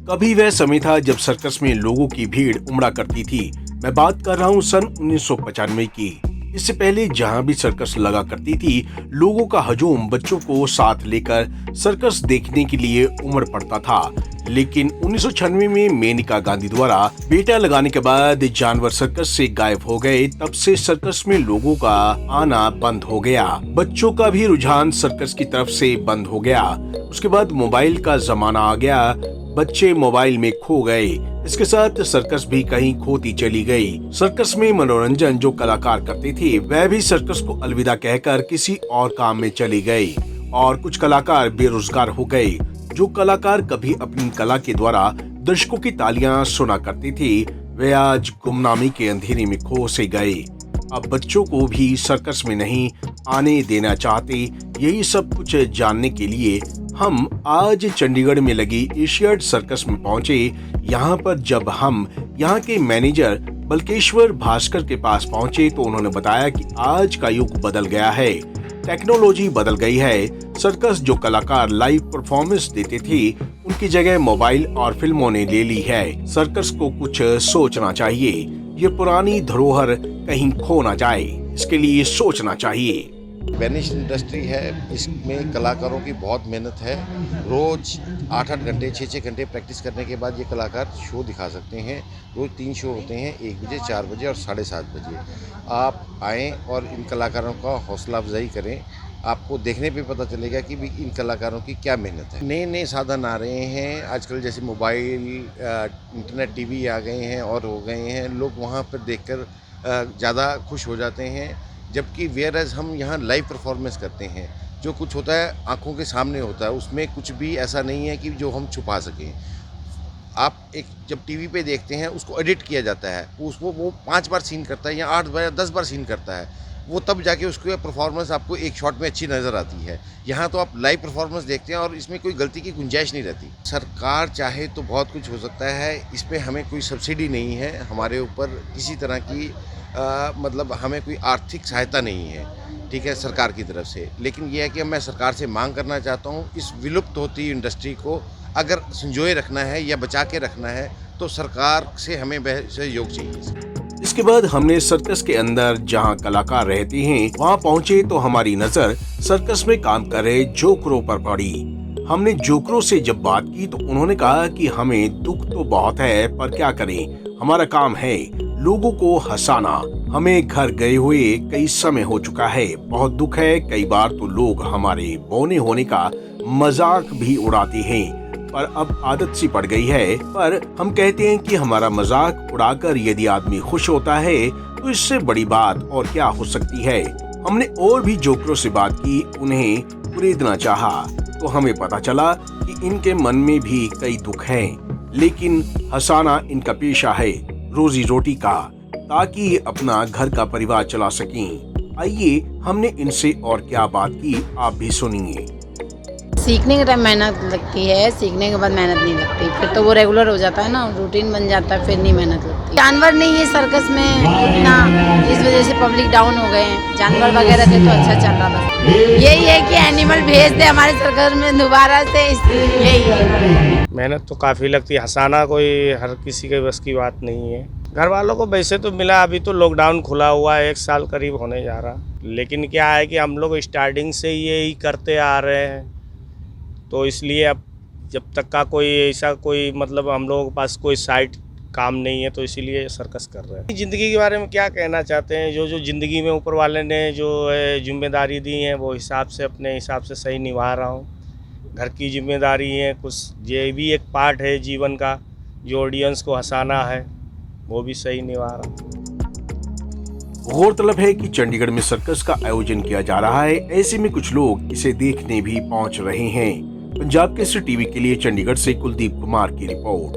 कभी वह समय था जब सर्कस में लोगों की भीड़ उमड़ा करती थी। मैं बात कर रहा हूँ सन 1995 की। इससे पहले जहाँ भी सर्कस लगा करती थी, लोगों का हजूम बच्चों को साथ लेकर सर्कस देखने के लिए उमड़ पड़ता था। लेकिन 1996 में मेनका गांधी द्वारा बेटा लगाने के बाद जानवर सर्कस से गायब हो गए। तब से सर्कस में लोगों का आना बंद हो गया। बच्चों का भी रुझान सर्कस की तरफ से बंद हो गया। उसके बाद मोबाइल का जमाना आ गया। बच्चे मोबाइल में खो गए। इसके साथ सर्कस भी कहीं खोती चली गई। सर्कस में मनोरंजन जो कलाकार करते थे, वह भी सर्कस को अलविदा कहकर किसी और काम में चली गई। और कुछ कलाकार बेरोजगार हो गए। जो कलाकार कभी अपनी कला के द्वारा दर्शकों की तालियां सुना करते थे, वे आज गुमनामी के अंधेरे में खो से गए। अब बच्चों को भी सर्कस में नहीं आने देना चाहते। यही सब कुछ जानने के लिए हम आज चंडीगढ़ में लगी एशियाड सर्कस में पहुंचे। यहाँ पर जब हम यहाँ के मैनेजर बल्केश्वर भास्कर के पास पहुंचे तो उन्होंने बताया कि आज का युग बदल गया है, टेक्नोलॉजी बदल गई है। सर्कस जो कलाकार लाइव परफॉर्मेंस देते थे, उनकी जगह मोबाइल और फिल्मों ने ले ली है। सर्कस को कुछ सोचना चाहिए। ये पुरानी धरोहर कहीं खो ना जाए, इसके लिए सोचना चाहिए। वेनिश इंडस्ट्री है, इसमें कलाकारों की बहुत मेहनत है। रोज 8-8 घंटे 6-6 घंटे प्रैक्टिस करने के बाद ये कलाकार शो दिखा सकते हैं। रोज 3 शो होते हैं, 1 बजे, 4 बजे और 7:30 बजे। आप आएँ और इन कलाकारों का हौसला अफजाई करें। आपको देखने पे पता चलेगा कि भी इन कलाकारों की क्या मेहनत है। नए नए साधन आ रहे हैं आजकल, जैसे मोबाइल, इंटरनेट, टीवी आ गए हैं और हो गए हैं। लोग वहाँ पर देखकर ज़्यादा खुश हो जाते हैं, जबकि वेयर हम यहाँ लाइव परफॉर्मेंस करते हैं। जो कुछ होता है आंखों के सामने होता है, उसमें कुछ भी ऐसा नहीं है कि जो हम छुपा सकें। आप एक जब टीवी पे देखते हैं, उसको एडिट किया जाता है, उसको वो 5 बार सीन करता है या 8 बार या 10 बार सीन करता है, वो तब जाके उसकी परफॉर्मेंस आपको एक शॉट में अच्छी नज़र आती है। यहाँ तो आप लाइव परफॉर्मेंस देखते हैं और इसमें कोई गलती की गुंजाइश नहीं रहती। सरकार चाहे तो बहुत कुछ हो सकता है, इस पर हमें कोई सब्सिडी नहीं है, हमारे ऊपर किसी तरह की मतलब हमें कोई आर्थिक सहायता नहीं है, ठीक है, सरकार की तरफ से। लेकिन यह है कि मैं सरकार से मांग करना चाहता हूँ, इस विलुप्त होती इंडस्ट्री को अगर संजोए रखना है या बचा के रखना है तो सरकार से हमें सहयोग चाहिए। इसके बाद हमने सर्कस के अंदर जहां कलाकार रहते हैं वहां पहुंचे तो हमारी नजर सर्कस में काम कर रहे जोकरों पर पड़ी। हमने जोकरों से जब बात की तो उन्होंने कहा कि हमें दुख तो बहुत है, पर क्या करें, हमारा काम है लोगों को हंसाना। हमें घर गए हुए कई समय हो चुका है, बहुत दुख है। कई बार तो लोग हमारे बौने होने का मजाक भी उड़ाते हैं, पर अब आदत सी पड़ गई है। पर हम कहते हैं कि हमारा मजाक उड़ाकर यदि आदमी खुश होता है तो इससे बड़ी बात और क्या हो सकती है। हमने और भी जोकरों से बात की, उन्हें खरीदना चाहा तो हमें पता चला कि इनके मन में भी कई दुख हैं, लेकिन हंसाना इनका पेशा है, रोजी रोटी का, ताकि ये अपना घर का परिवार चला सकें। आइए हमने इनसे और क्या बात की, आप भी सुनिए। सीखने के टाइम मेहनत लगती है, सीखने के बाद मेहनत नहीं लगती, फिर तो वो रेगुलर हो जाता है ना, रूटीन बन जाता है, फिर नहीं मेहनत लगती। जानवर नहीं है सर्कस में इतना, इस वजह से पब्लिक डाउन हो गए हैं। जानवर वगैरह थे तो अच्छा चल रहा, बस यही है कि एनिमल भेज दे हमारे सर्कस में दोबारा से, यही है। मेहनत तो काफ़ी लगती है, हंसाना कोई हर किसी के बस की बात नहीं है। घर वालों को वैसे तो मिला, अभी तो लॉकडाउन खुला हुआ है, 1 साल करीब होने जा रहा, लेकिन क्या है कि हम लोग स्टार्टिंग से यही करते आ रहे हैं, तो इसलिए अब जब तक का कोई ऐसा कोई मतलब हम लोगों के पास कोई साइड काम नहीं है, तो इसीलिए सर्कस कर रहे हैं। ज़िंदगी के बारे में क्या कहना चाहते हैं, जो ज़िंदगी में ऊपर वाले ने जो जिम्मेदारी दी है वो हिसाब से अपने हिसाब से सही निभा रहा हूँ। घर की जिम्मेदारी है, कुछ ये भी एक पार्ट है जीवन का, जो ऑडियंस को हंसाना है वो भी सही निभा रहा हूँ। गौरतलब है कि चंडीगढ़ में सर्कस का आयोजन किया जा रहा है, ऐसे में कुछ लोग इसे देखने भी पहुंच रहे हैं। पंजाब केसरी टीवी के लिए चंडीगढ़ से कुलदीप कुमार की रिपोर्ट।